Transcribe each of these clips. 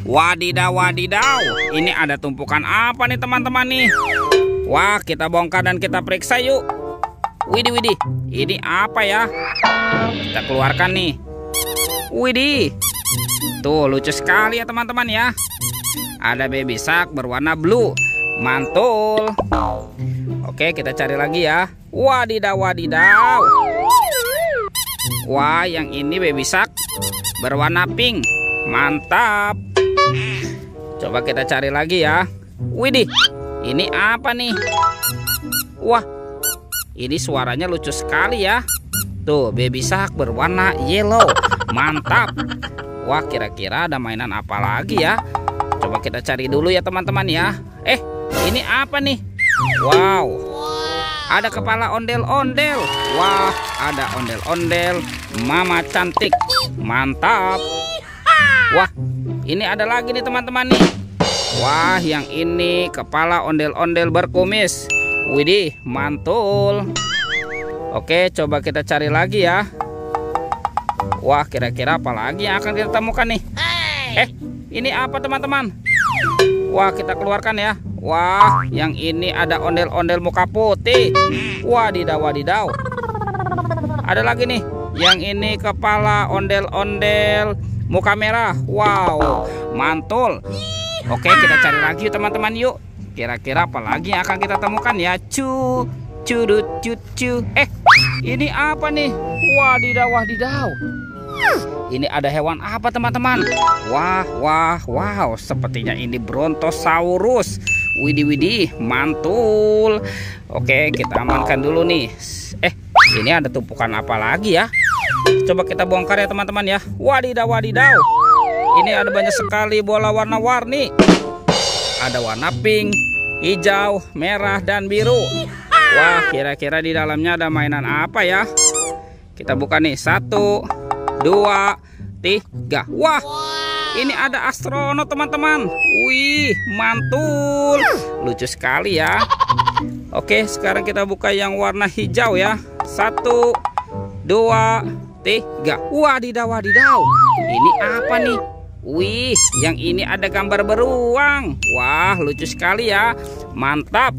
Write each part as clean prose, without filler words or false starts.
Wadidaw, wadidaw. Ini ada tumpukan apa nih teman-teman nih? Wah, kita bongkar dan kita periksa yuk. Widih, widih. Ini apa ya? Kita keluarkan nih. Widih. Tuh, lucu sekali ya teman-teman ya. Ada baby shark berwarna blue. Mantul. Oke, kita cari lagi ya. Wadidaw, wadidaw. Wah, yang ini baby shark berwarna pink. Mantap. Coba kita cari lagi ya. Widih, ini apa nih? Wah, ini suaranya lucu sekali ya. Tuh, baby shark berwarna yellow. Mantap. Wah, kira-kira ada mainan apa lagi ya? Coba kita cari dulu ya teman-teman ya. Ini apa nih? Wow, ada kepala ondel-ondel. Wah, ada ondel-ondel mama cantik. Mantap. Wah, ini ada lagi nih teman-teman nih. Wah, yang ini kepala ondel-ondel berkumis. Widih, mantul. Oke, coba kita cari lagi ya. Wah, kira-kira apa lagi yang akan kita temukan nih? Ini apa teman-teman? Wah, kita keluarkan ya. Wah, yang ini ada ondel-ondel muka putih. Wadidaw, wadidaw. Ada lagi nih. Yang ini kepala ondel-ondel muka merah. Wow, mantul. Oke, kita cari lagi teman-teman yuk. Kira-kira apa lagi yang akan kita temukan ya? Curut cucu. Ini apa nih? Wadidaw, wadidaw. Ini ada hewan apa teman-teman? Wah, wah, wow. Sepertinya ini Brontosaurus. Widih, widih, mantul. Oke, kita amankan dulu nih. Ini ada tumpukan apa lagi ya? Coba kita bongkar ya teman-teman ya. Wadidaw, wadidaw. Ini ada banyak sekali bola warna-warni. Ada warna pink, hijau, merah, dan biru. Wah, kira-kira di dalamnya ada mainan apa ya? Kita buka nih. 1, 2, 3. Wah, ini ada astronot teman-teman. Wih, mantul. Lucu sekali ya. Oke, sekarang kita buka yang warna hijau ya. 1, 2, 3. Wadidaw, wadidaw. Ini apa nih? Wih, yang ini ada gambar beruang. Wah, lucu sekali ya. Mantap.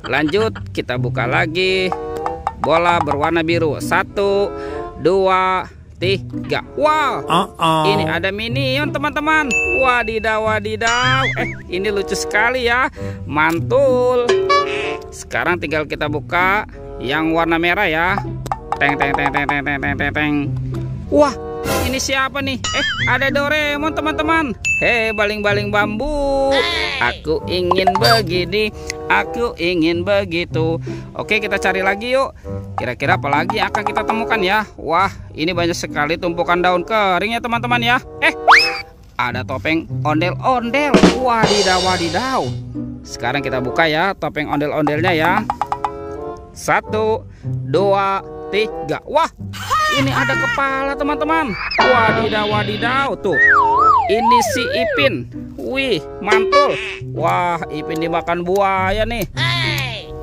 Lanjut, kita buka lagi. Bola berwarna biru. 1, 2, 3. Wow, ini ada minion teman-teman. Wadidaw, wadidaw. Ini lucu sekali ya. Mantul. Sekarang tinggal kita buka yang warna merah ya. Teng, teng, teng, teng, teng, teng, teng, teng. Wah, ini siapa nih? Ada Doraemon teman-teman. Baling-baling bambu. Aku ingin begini, aku ingin begitu. Oke, kita cari lagi yuk. Kira-kira apa lagi yang akan kita temukan ya? Wah, ini banyak sekali tumpukan daun kering ya teman-teman ya. Ada topeng ondel-ondel. Wadidaw, wadidaw. Sekarang kita buka ya topeng ondel-ondelnya ya. 1, 2, 3. Wah, ini ada kepala teman-teman. Wadidaw, wadidaw. Tuh, ini si Ipin. Wih, mantul. Wah, Ipin dimakan buaya nih.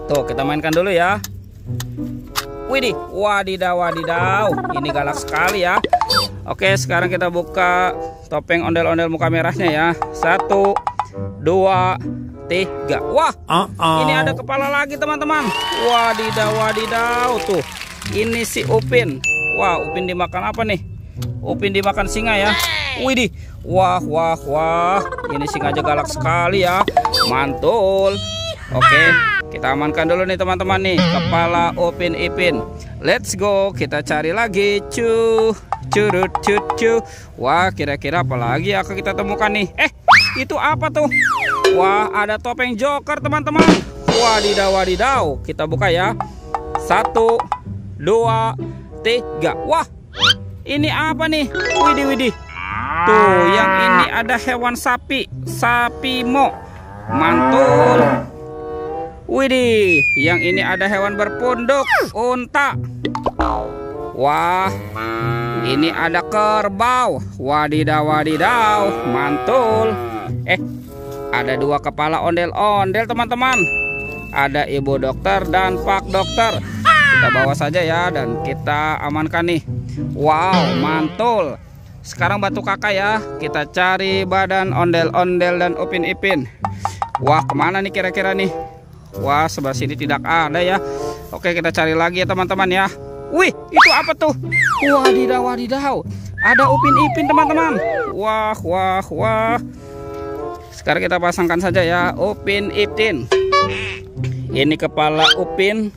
Tuh, kita mainkan dulu ya. Widih, wadidaw, wadidaw. Ini galak sekali ya. Oke, sekarang kita buka topeng ondel-ondel muka merahnya ya. 1, 2, 3. Wah, ini ada kepala lagi teman-teman. Wadidaw, wadidaw. Tuh, ini si Upin. Wah, Upin dimakan apa nih? Upin dimakan singa ya. Widih, wah, wah, wah. Ini singa aja galak sekali ya. Mantul. Oke, kita amankan dulu nih teman-teman nih. Kepala Upin Ipin. Let's go, kita cari lagi. Curut cucu. Wah, kira-kira apa lagi akan kita temukan nih? Itu apa tuh? Wah, ada topeng Joker teman-teman. Wadidaw, wadidaw. Kita buka ya. 1, 2, 3. Wah, ini apa nih? Widih, widih. Tuh, yang ini ada hewan sapi. Sapi mo. Mantul. Widih, yang ini ada hewan berpunduk. Unta. Wah, ini ada kerbau. Wadidaw, wadidaw. Mantul. Ada 2 kepala ondel-ondel teman-teman. Ada ibu dokter dan pak dokter. Kita bawa saja ya dan kita amankan nih. Wow, mantul. Sekarang bantu kakak ya. Kita cari badan ondel-ondel dan Upin Ipin. Wah, kemana nih kira-kira nih? Wah, sebelah sini tidak ada ya. Oke, kita cari lagi ya teman-teman ya. Wih, itu apa tuh? Wadidaw, wadidaw. Ada Upin Ipin teman-teman. Wah, wah, wah. Sekarang kita pasangkan saja ya Upin Ipin. Ini kepala Upin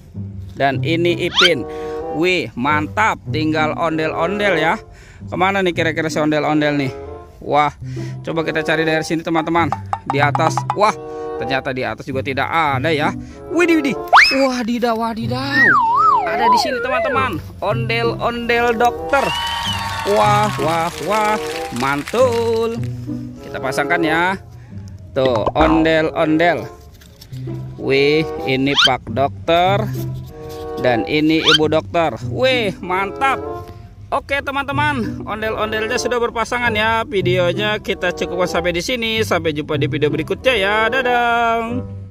dan ini Ipin. Wih, mantap. Tinggal ondel-ondel ya. Kemana nih kira-kira si ondel-ondel nih? Wah, coba kita cari dari sini teman-teman. Di atas. Wah, ternyata di atas juga tidak ada ya. Widih, widih. Wadidaw, wadidaw. Ada di sini teman-teman. Ondel-ondel dokter. Wah, wah, wah. Mantul. Kita pasangkan ya. Tuh, ondel-ondel. Wih, ini Pak Dokter. Dan ini Ibu Dokter. Wih, mantap. Oke teman-teman, ondel-ondelnya sudah berpasangan ya. Videonya kita cukupkan sampai di sini. Sampai jumpa di video berikutnya ya. Dadah.